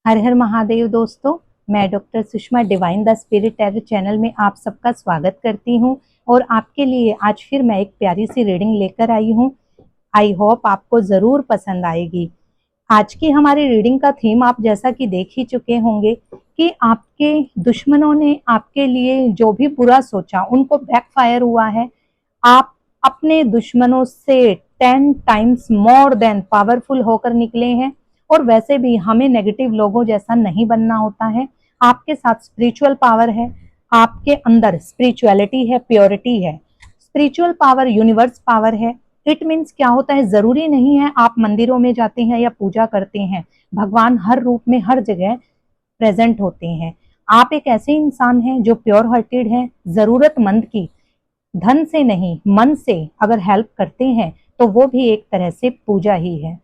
हर हर महादेव दोस्तों, मैं doctor Sushma divine the spirit tarot channel में आप सबका स्वागत करती हूं और आपके लिए आज फिर मैं एक प्यारी सी रीडिंग लेकर आई हूं। आई होप आपको ज़रूर पसंद आएगी। आज की हमारी रीडिंग का थीम आप जैसा कि देख ही चुके होंगे कि आपके दुश्मनों ने आपके लिए जो भी बुरा सोचा उनको बैकफायर हुआ है। आप अपने दुश्मनों से 10 टाइम्स मोर देन पावरफुल होकर निकले हैं। और वैसे भी हमें नेगेटिव लोगों जैसा नहीं बनना होता है। आपके साथ स्पिरिचुअल पावर है, आपके अंदर स्पिरिचुअलिटी है, प्योरिटी है। स्पिरिचुअल पावर यूनिवर्स पावर है। इट मीन्स क्या होता है, जरूरी नहीं है आप मंदिरों में जाते हैं या पूजा करते हैं। भगवान हर रूप में हर जगह प्रेजेंट होते हैं। आप एक ऐसे इंसान हैं जो प्योर हार्टेड है, जरूरतमंद की धन से नहीं मन से अगर हेल्प करते हैं तो वो भी एक तरह से पूजा ही है।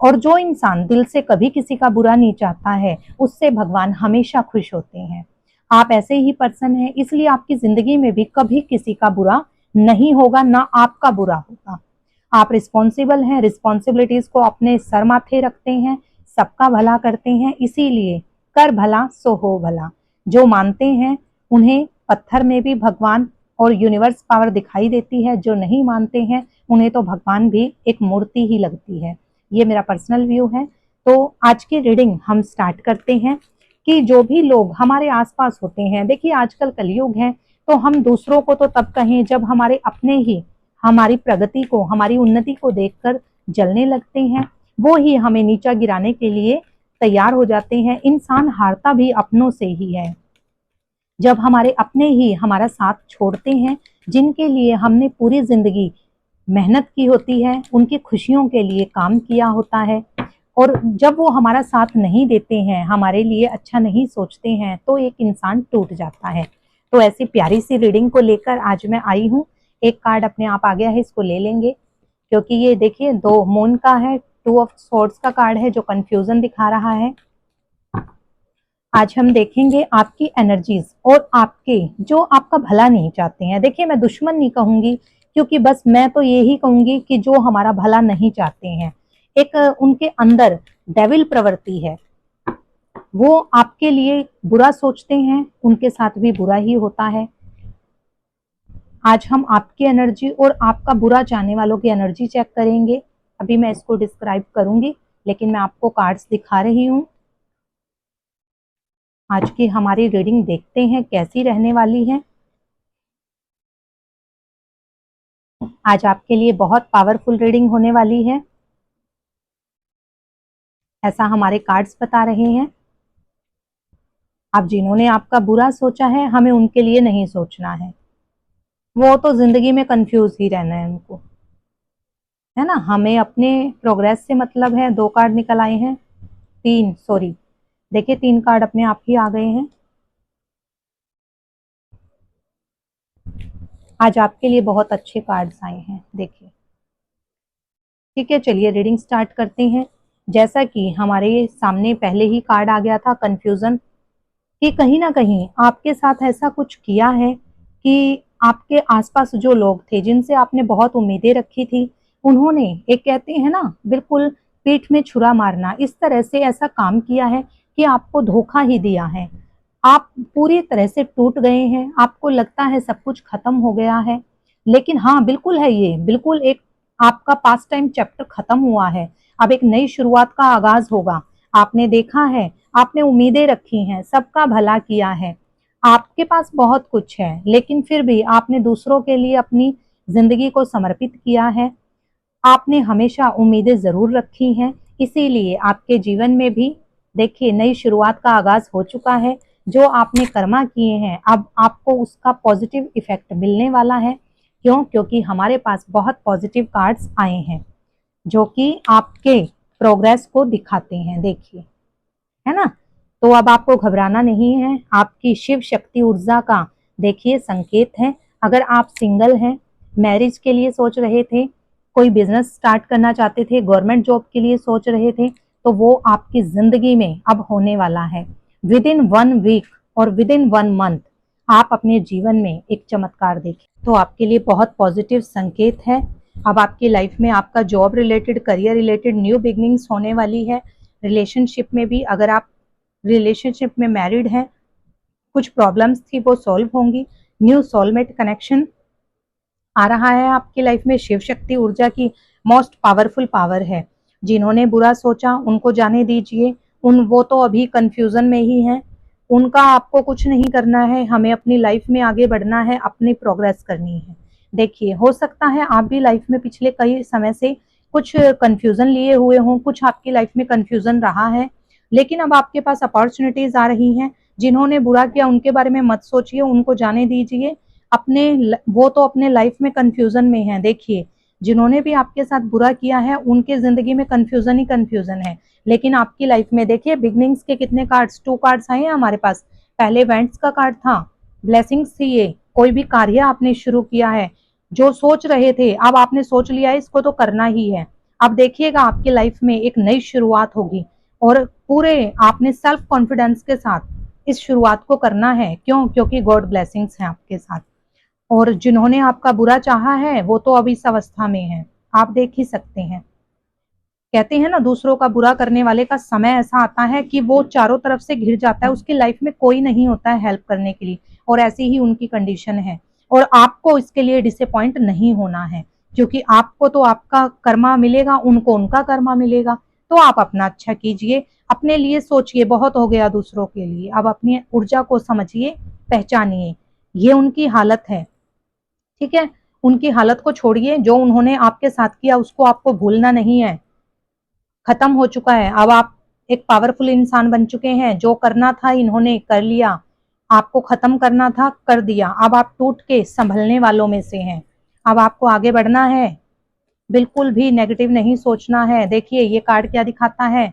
और जो इंसान दिल से कभी किसी का बुरा नहीं चाहता है उससे भगवान हमेशा खुश होते हैं। आप ऐसे ही पर्सन हैं, इसलिए आपकी जिंदगी में भी कभी किसी का बुरा नहीं होगा, ना आपका बुरा होगा। आप रिस्पॉन्सिबल हैं, रिस्पॉन्सिबिलिटीज को अपने सर माथे रखते हैं, सबका भला करते हैं। इसीलिए कर भला सो हो भला। जो मानते हैं उन्हें पत्थर में भी भगवान और यूनिवर्स पावर दिखाई देती है, जो नहीं मानते हैं उन्हें तो भगवान भी एक मूर्ति ही लगती है। ये मेरा पर्सनल व्यू है। तो आज की रीडिंग हम स्टार्ट करते हैं कि जो भी लोग हमारे आसपास होते हैं, देखिए आजकल कलयुग है, तो हम दूसरों को तो तब कहें जब हमारे अपने ही हमारी प्रगति को, हमारी उन्नति को देखकर जलने लगते हैं। वो ही हमें नीचा गिराने के लिए तैयार हो जाते हैं। इंसान हारता भी अपनों से ही है। जब हमारे अपने ही हमारा साथ छोड़ते हैं, जिनके लिए हमने पूरी जिंदगी मेहनत की होती है, उनकी खुशियों के लिए काम किया होता है, और जब वो हमारा साथ नहीं देते हैं, हमारे लिए अच्छा नहीं सोचते हैं, तो एक इंसान टूट जाता है। तो ऐसी प्यारी सी रीडिंग को लेकर आज मैं आई हूँ। एक कार्ड अपने आप आ गया है, इसको ले लेंगे क्योंकि ये देखिए 2 मून का है, 2 ऑफ स्वॉर्ड्स का कार्ड है जो कंफ्यूजन दिखा रहा है। आज हम देखेंगे आपकी एनर्जीज और आपके जो आपका भला नहीं चाहते हैं। देखिए मैं दुश्मन नहीं कहूंगी, क्योंकि बस मैं तो यही कहूंगी कि जो हमारा भला नहीं चाहते हैं, एक उनके अंदर डेविल प्रवृत्ति है, वो आपके लिए बुरा सोचते हैं, उनके साथ भी बुरा ही होता है। आज हम आपकी एनर्जी और आपका बुरा चाहने वालों की एनर्जी चेक करेंगे। अभी मैं इसको डिस्क्राइब करूंगी, लेकिन मैं आपको कार्ड्स दिखा रही हूँ। आज की हमारी रीडिंग देखते हैं कैसी रहने वाली है। आज आपके लिए बहुत पावरफुल रीडिंग होने वाली है, ऐसा हमारे कार्ड्स बता रहे हैं। अब जिन्होंने आपका बुरा सोचा है, हमें उनके लिए नहीं सोचना है। वो तो जिंदगी में कंफ्यूज ही रहना है उनको, है ना। हमें अपने प्रोग्रेस से मतलब है। 2 कार्ड निकल आए हैं, 3 सॉरी, देखिए 3 कार्ड अपने आप ही आ गए हैं। आज आपके लिए बहुत अच्छे कार्ड्स आए हैं, देखिए। ठीक है, चलिए रीडिंग स्टार्ट करते हैं। जैसा कि हमारे सामने पहले ही कार्ड आ गया था, कंफ्यूजन, कि कहीं ना कहीं आपके साथ ऐसा कुछ किया है कि आपके आसपास जो लोग थे, जिनसे आपने बहुत उम्मीदें रखी थी, उन्होंने एक कहते हैं ना बिल्कुल पीठ में छुरा मारना, इस तरह से ऐसा काम किया है कि आपको धोखा ही दिया है। आप पूरी तरह से टूट गए हैं, आपको लगता है सब कुछ खत्म हो गया है। लेकिन हाँ, बिल्कुल है, ये बिल्कुल एक आपका पास्ट टाइम चैप्टर खत्म हुआ है। अब एक नई शुरुआत का आगाज होगा। आपने देखा है, आपने उम्मीदें रखी हैं, सबका भला किया है, आपके पास बहुत कुछ है, लेकिन फिर भी आपने दूसरों के लिए अपनी जिंदगी को समर्पित किया है। आपने हमेशा उम्मीदें जरूर रखी हैं, इसीलिए आपके जीवन में भी देखिए नई शुरुआत का आगाज हो चुका है। जो आपने कर्मा किए हैं, अब आपको उसका पॉजिटिव इफेक्ट मिलने वाला है। क्यों? क्योंकि हमारे पास बहुत पॉजिटिव कार्ड्स आए हैं जो कि आपके प्रोग्रेस को दिखाते हैं, देखिए, है ना। तो अब आपको घबराना नहीं है, आपकी शिव शक्ति ऊर्जा का देखिए संकेत है। अगर आप सिंगल हैं, मैरिज के लिए सोच रहे थे, कोई बिजनेस स्टार्ट करना चाहते थे, गवर्नमेंट जॉब के लिए सोच रहे थे, तो वो आपकी जिंदगी में अब होने वाला है। विद इन 1 वीक और विद इन 1 मंथ आप अपने जीवन में एक चमत्कार देखें, तो आपके लिए बहुत पॉजिटिव संकेत है। अब आपकी लाइफ में आपका job related, career related new beginnings होने वाली है। रिलेशनशिप में भी अगर आप रिलेशनशिप में मैरिड हैं, कुछ प्रॉब्लम्स थी वो सॉल्व होंगी। न्यू सोलमेट कनेक्शन आ रहा है आपकी लाइफ में। शिव शक्ति ऊर्जा की मोस्ट पावरफुल पावर है। जिन्होंने बुरा सोचा उनको जाने दीजिए, वो तो अभी कंफ्यूजन में ही हैं। उनका आपको कुछ नहीं करना है, हमें अपनी लाइफ में आगे बढ़ना है, अपनी प्रोग्रेस करनी है। देखिए, हो सकता है आप भी लाइफ में पिछले कई समय से कुछ कंफ्यूजन लिए हुए हों, कुछ आपकी लाइफ में कंफ्यूजन रहा है, लेकिन अब आपके पास अपॉर्चुनिटीज आ रही हैं। जिन्होंने बुरा किया उनके बारे में मत सोचिए, उनको जाने दीजिए। वो तो अपने लाइफ में कंफ्यूजन में है। देखिए, जिन्होंने भी आपके साथ बुरा किया है उनके जिंदगी में कंफ्यूजन ही कंफ्यूजन है, लेकिन आपकी लाइफ में देखिए बिगनिंग्स के कितने कार्ड्स, 2 कार्ड्स आए हैं हमारे पास। पहले इवेंट्स का कार्ड था, ब्लेसिंग्स थी। ये कोई भी कार्य आपने शुरू किया है, जो सोच रहे थे अब आपने सोच लिया है इसको तो करना ही है। अब देखिएगा आपकी लाइफ में एक नई शुरुआत होगी, और पूरे आपने सेल्फ कॉन्फिडेंस के साथ इस शुरुआत को करना है। क्यों? क्योंकि गॉड ब्लेसिंग्स हैं आपके साथ। और जिन्होंने आपका बुरा चाहा है वो तो अभी इस अवस्था में है, आप देख ही सकते हैं। कहते हैं ना, दूसरों का बुरा करने वाले का समय ऐसा आता है कि वो चारों तरफ से घिर जाता है, उसकी लाइफ में कोई नहीं होता है हेल्प करने के लिए, और ऐसी ही उनकी कंडीशन है। और आपको इसके लिए डिसअपॉइंट नहीं होना है, क्योंकि आपको तो आपका कर्मा मिलेगा, उनको उनका कर्मा मिलेगा। तो आप अपना अच्छा कीजिए, अपने लिए सोचिए, बहुत हो गया दूसरों के लिए। अब अपनी ऊर्जा को समझिए, पहचानिए, ये उनकी हालत है, ठीक है। उनकी हालत को छोड़िए, जो उन्होंने आपके साथ किया उसको आपको भूलना नहीं है, खत्म हो चुका है। अब आप एक पावरफुल इंसान बन चुके हैं, जो करना था इन्होंने कर लिया, आपको खत्म करना था कर दिया। अब आप टूट के संभलने वालों में से हैं। अब आपको आगे बढ़ना है, बिल्कुल भी नेगेटिव नहीं सोचना है। देखिए, ये कार्ड क्या दिखाता है,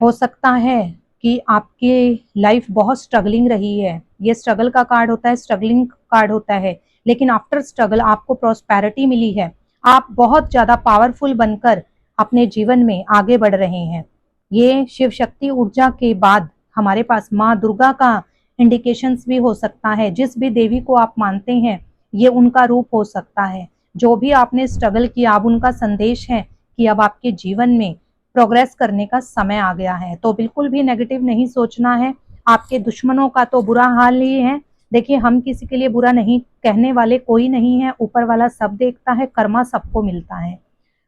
हो सकता है कि आपकी लाइफ बहुत स्ट्रगलिंग रही है। ये स्ट्रगल का कार्ड होता है, स्ट्रगलिंग कार्ड होता है, लेकिन आफ्टर स्ट्रगल आपको प्रॉस्पेरिटी मिली है। आप बहुत ज्यादा पावरफुल बनकर अपने जीवन में आगे बढ़ रहे हैं। ये शिव शक्ति ऊर्जा के बाद हमारे पास माँ दुर्गा का इंडिकेशंस भी हो सकता है। जिस भी देवी को आप मानते हैं, ये उनका रूप हो सकता है। जो भी आपने स्ट्रगल किया, अब उनका संदेश है कि अब आपके जीवन में प्रोग्रेस करने का समय आ गया है। तो बिल्कुल भी नेगेटिव नहीं सोचना है। आपके दुश्मनों का तो बुरा हाल ही है। देखिए, हम किसी के लिए बुरा नहीं कहने वाले, कोई नहीं है, ऊपर वाला सब देखता है, कर्मा सबको मिलता है,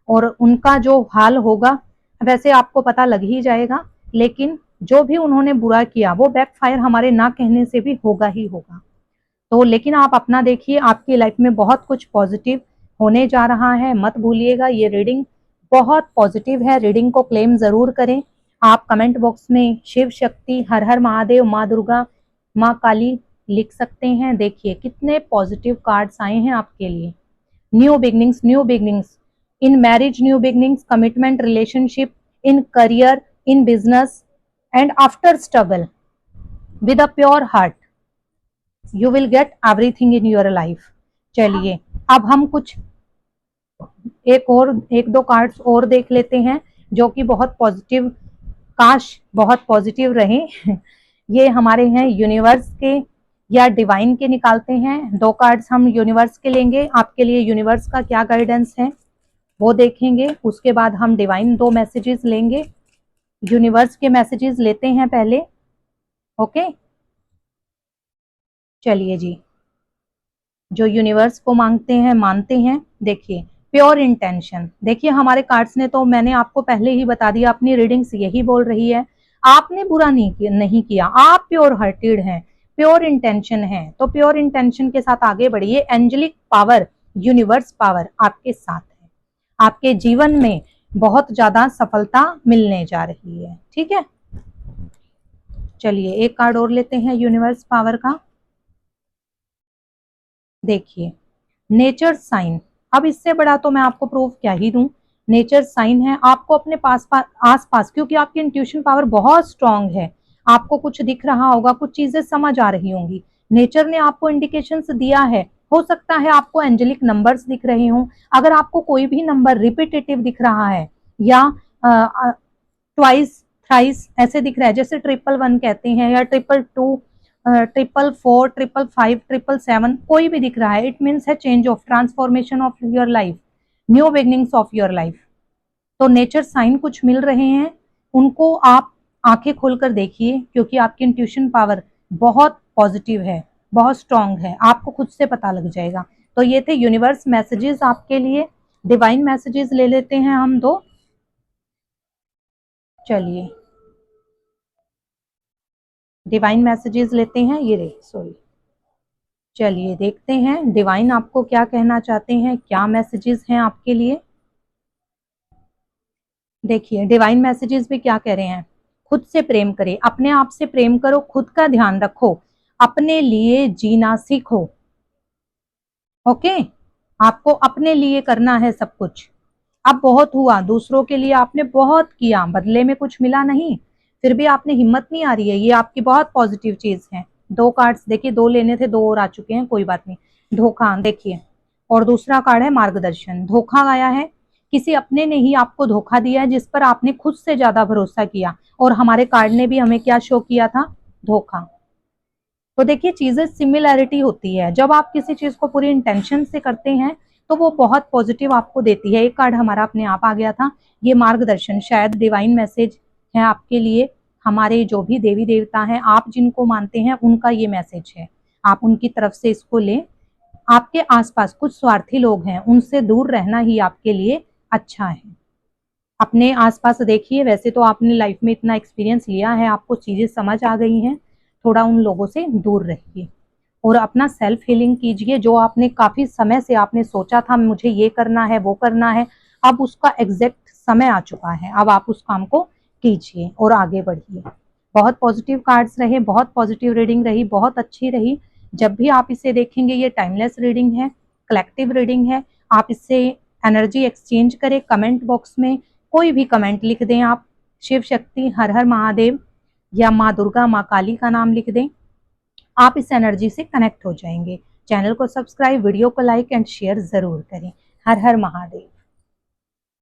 और उनका जो हाल होगा वैसे आपको पता लग ही जाएगा। लेकिन जो भी उन्होंने बुरा किया वो बैकफायर हमारे ना कहने से भी होगा ही होगा। तो लेकिन आप अपना देखिए, आपकी लाइफ में बहुत कुछ पॉजिटिव होने जा रहा है। मत भूलिएगा, ये रीडिंग बहुत पॉजिटिव है। रीडिंग को क्लेम जरूर करें। आप कमेंट बॉक्स में शिव शक्ति, हर हर महादेव, माँ दुर्गा, माँ काली लिख सकते हैं। देखिए कितने पॉजिटिव कार्ड्स आए हैं आपके लिए। New beginnings, new beginnings in marriage, new beginnings, commitment, relationship, in career, in business, and after struggle with a pure heart you will get everything in your life. चलिए, अब हम कुछ एक दो कार्ड्स और देख लेते हैं जो कि बहुत पॉजिटिव, काश बहुत पॉजिटिव रहे। ये हमारे हैं यूनिवर्स के या डिवाइन के, निकालते हैं। 2 कार्ड्स हम यूनिवर्स के लेंगे। आपके लिए यूनिवर्स का क्या गाइडेंस है वो देखेंगे, उसके बाद हम डिवाइन 2 मैसेजेस लेंगे। यूनिवर्स के मैसेजेस लेते हैं पहले, ओके। चलिए जी, जो यूनिवर्स को मांगते हैं, मानते हैं। देखिए, प्योर इंटेंशन। देखिए, हमारे कार्ड्स ने तो, मैंने आपको पहले ही बता दिया, अपनी रीडिंग्स यही बोल रही है, आपने बुरा नहीं किया, आप प्योर हार्टेड हैं, प्योर इंटेंशन है। तो प्योर इंटेंशन के साथ आगे बढ़िए। एंजेलिक पावर, यूनिवर्स पावर आपके साथ है। आपके जीवन में बहुत ज्यादा सफलता मिलने जा रही है, ठीक है। चलिए, एक कार्ड और लेते हैं यूनिवर्स पावर का। देखिए, नेचर साइन। अब इससे बड़ा तो मैं आपको प्रूफ क्या ही दूं। नेचर साइन है, आपको अपने आस पास, क्योंकि आपकी इंट्यूशन पावर बहुत स्ट्रांग है, आपको कुछ दिख रहा होगा, कुछ चीजें समझ आ रही होंगी। नेचर ने आपको इंडिकेशंस दिया है। हो सकता है आपको एंजेलिक नंबर्स दिख रहे हों। अगर आपको कोई भी नंबर रिपीटेटिव दिख रहा है, या ट्वाइस थ्राइस ऐसे दिख रहा है, जैसे 111 कहते हैं, या 222, 444, 555, 777, कोई भी दिख रहा है, इट मीन्स है change of, transformation of your life, new beginnings of your life. तो नेचर साइन कुछ मिल रहे हैं, उनको आप आंखें खोलकर देखिए, क्योंकि आपकी इंट्यूशन पावर बहुत पॉजिटिव है, बहुत स्ट्रांग है, आपको खुद से पता लग जाएगा। तो ये थे यूनिवर्स मैसेजेस आपके लिए। डिवाइन मैसेजेस ले लेते हैं हम दो। चलिए डिवाइन मैसेजेस लेते हैं, ये रहे, सॉरी। चलिए देखते हैं डिवाइन आपको क्या कहना चाहते हैं, क्या मैसेजेस हैं आपके लिए। देखिए डिवाइन मैसेजेस भी क्या कह रहे हैं। खुद से प्रेम करें, अपने आप से प्रेम करो, खुद का ध्यान रखो, अपने लिए जीना सीखो। ओके, आपको अपने लिए करना है सब कुछ। अब बहुत हुआ, दूसरों के लिए आपने बहुत किया, बदले में कुछ मिला नहीं, फिर भी आपने हिम्मत नहीं आ रही है, ये आपकी बहुत पॉजिटिव चीज है। दो कार्ड्स देखिए, दो लेने थे, दो और आ चुके हैं, कोई बात नहीं। धोखा देखिए, और दूसरा कार्ड है मार्गदर्शन। धोखा आया है, किसी अपने ने ही आपको धोखा दिया है, जिस पर आपने खुद से ज्यादा भरोसा किया, और हमारे कार्ड ने भी हमें क्या शो किया था, धोखा। तो देखिए चीजें सिमिलैरिटी होती है, जब आप किसी चीज को पूरी इंटेंशन से करते हैं तो वो बहुत पॉजिटिव आपको देती है। एक कार्ड हमारा अपने आप आ गया था, ये मार्गदर्शन, शायद डिवाइन मैसेज है आपके लिए। हमारे जो भी देवी देवता हैं, आप जिनको मानते हैं, उनका ये मैसेज है, आप उनकी तरफ से इसको लें। आपके आसपास कुछ स्वार्थी लोग हैं, उनसे दूर रहना ही आपके लिए अच्छा है। अपने आसपास देखिए, वैसे तो आपने लाइफ में इतना एक्सपीरियंस लिया है, आपको चीजें समझ आ गई हैं, थोड़ा उन लोगों से दूर रहिए और अपना सेल्फ हीलिंग कीजिए। जो आपने काफी समय से आपने सोचा था मुझे ये करना है, वो करना है, अब उसका एग्जैक्ट समय आ चुका है, अब आप उस काम को कीजिए और आगे बढ़िए। बहुत पॉजिटिव कार्ड्स रहे, बहुत पॉजिटिव रीडिंग रही, बहुत अच्छी रही। जब भी आप इसे देखेंगे, ये टाइमलेस रीडिंग है, कलेक्टिव रीडिंग है। आप इससे एनर्जी एक्सचेंज करें, कमेंट बॉक्स में कोई भी कमेंट लिख दें आप, शिव शक्ति, हर हर महादेव या माँ दुर्गा, माँ काली का नाम लिख दें, आप इस एनर्जी से कनेक्ट हो जाएंगे। चैनल को सब्सक्राइब, वीडियो को लाइक एंड शेयर जरूर करें। हर हर महादेव।